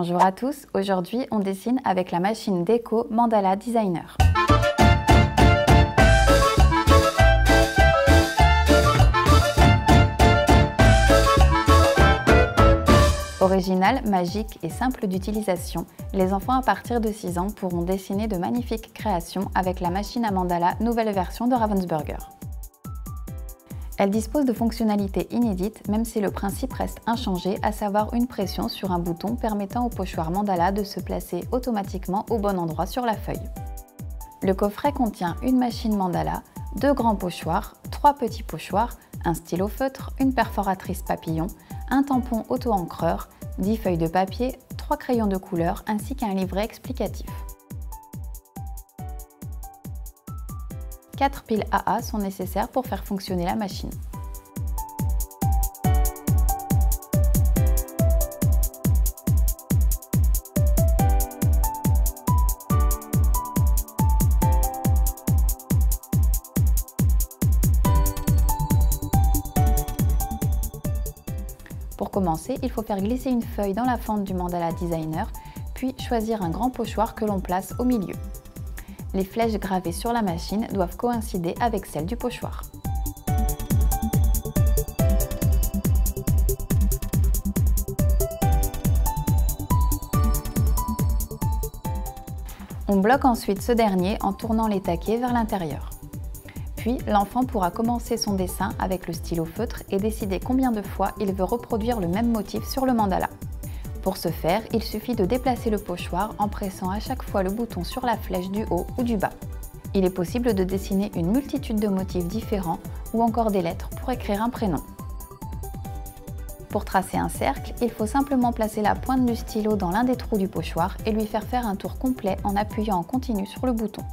Bonjour à tous, aujourd'hui on dessine avec la machine déco Mandala Designer. Original, magique et simple d'utilisation, les enfants à partir de 6 ans pourront dessiner de magnifiques créations avec la machine à mandala nouvelle version de Ravensburger. Elle dispose de fonctionnalités inédites, même si le principe reste inchangé, à savoir une pression sur un bouton permettant au pochoir mandala de se placer automatiquement au bon endroit sur la feuille. Le coffret contient une machine mandala, 2 grands pochoirs, 3 petits pochoirs, un stylo feutre, une perforatrice papillon, un tampon auto-encreur, 10 feuilles de papier, 3 crayons de couleur ainsi qu'un livret explicatif. 4 piles AA sont nécessaires pour faire fonctionner la machine. Pour commencer, il faut faire glisser une feuille dans la fente du Mandala Designer, puis choisir un grand pochoir que l'on place au milieu. Les flèches gravées sur la machine doivent coïncider avec celles du pochoir. On bloque ensuite ce dernier en tournant les taquets vers l'intérieur. Puis, l'enfant pourra commencer son dessin avec le stylo feutre et décider combien de fois il veut reproduire le même motif sur le mandala. Pour ce faire, il suffit de déplacer le pochoir en pressant à chaque fois le bouton sur la flèche du haut ou du bas. Il est possible de dessiner une multitude de motifs différents ou encore des lettres pour écrire un prénom. Pour tracer un cercle, il faut simplement placer la pointe du stylo dans l'un des trous du pochoir et lui faire un tour complet en appuyant en continu sur le bouton.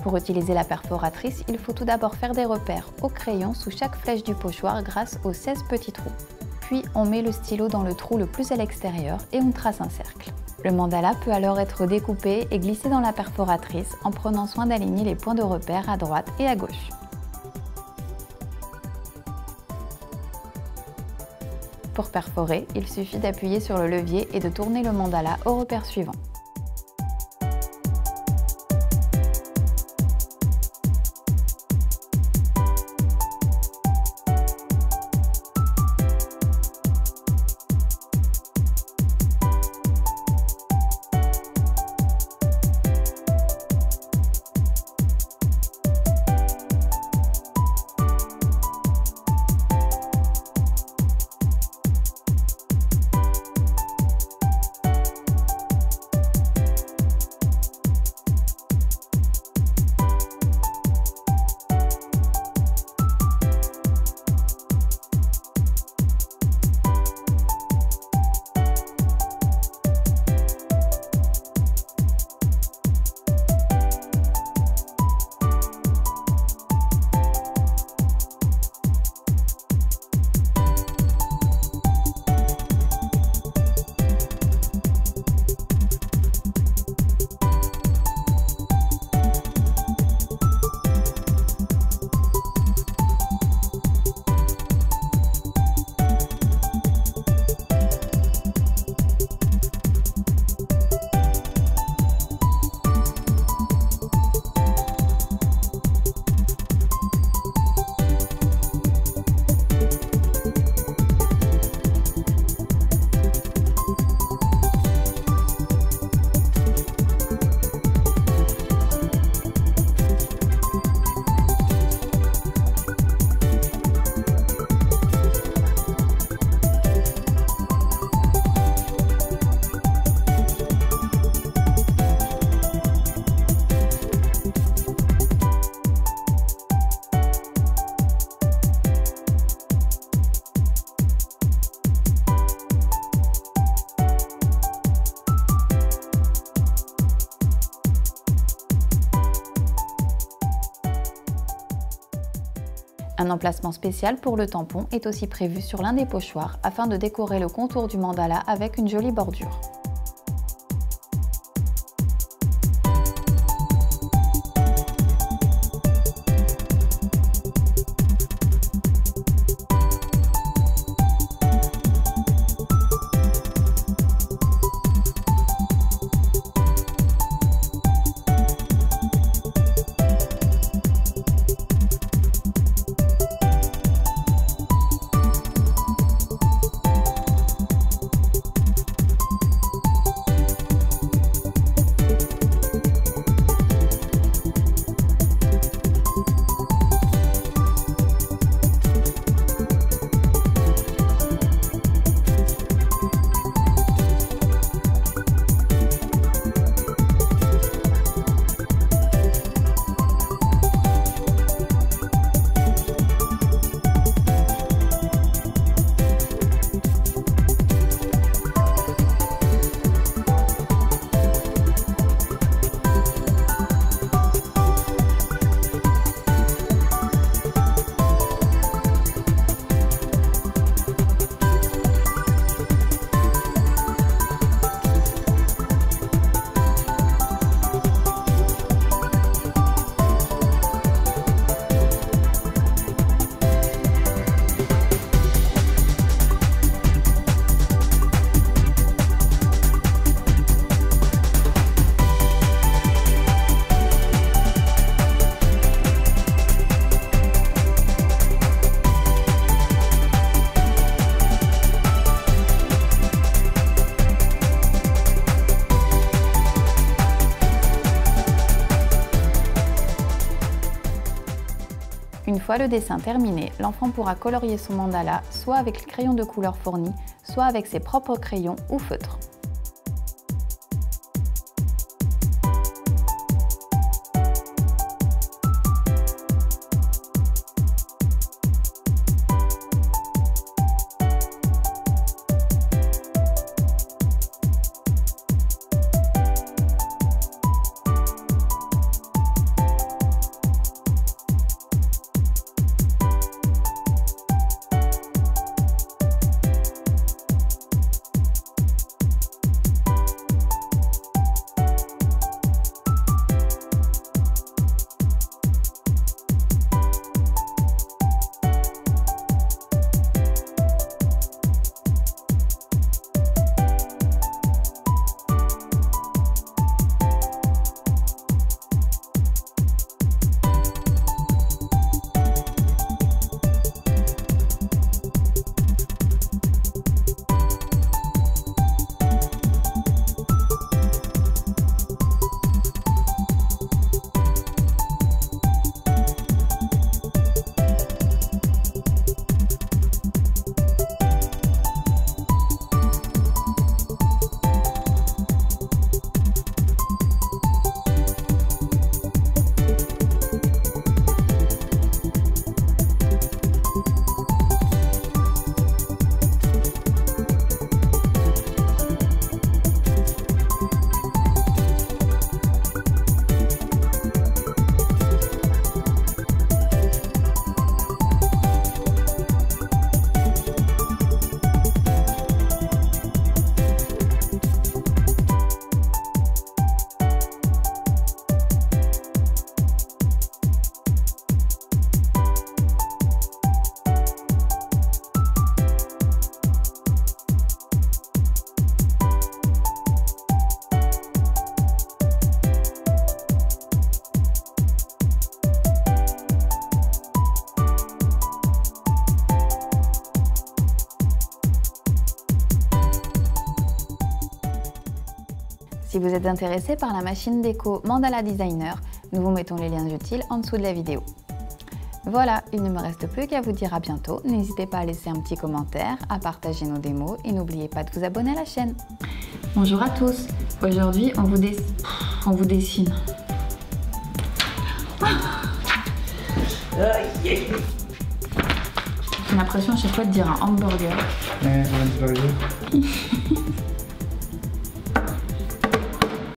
Pour utiliser la perforatrice, il faut tout d'abord faire des repères au crayon sous chaque flèche du pochoir grâce aux 16 petits trous. Puis on met le stylo dans le trou le plus à l'extérieur et on trace un cercle. Le mandala peut alors être découpé et glissé dans la perforatrice en prenant soin d'aligner les points de repère à droite et à gauche. Pour perforer, il suffit d'appuyer sur le levier et de tourner le mandala au repère suivant. Un emplacement spécial pour le tampon est aussi prévu sur l'un des pochoirs afin de décorer le contour du mandala avec une jolie bordure. Une fois le dessin terminé, l'enfant pourra colorier son mandala soit avec le crayon de couleur fourni, soit avec ses propres crayons ou feutres. Si vous êtes intéressé par la machine déco Mandala Designer, nous vous mettons les liens utiles en dessous de la vidéo. Voilà, il ne me reste plus qu'à vous dire à bientôt. N'hésitez pas à laisser un petit commentaire, à partager nos démos et n'oubliez pas de vous abonner à la chaîne. Bonjour à tous, aujourd'hui on vous dessine. J'ai l'impression à chaque fois de dire un hamburger. Un hamburger.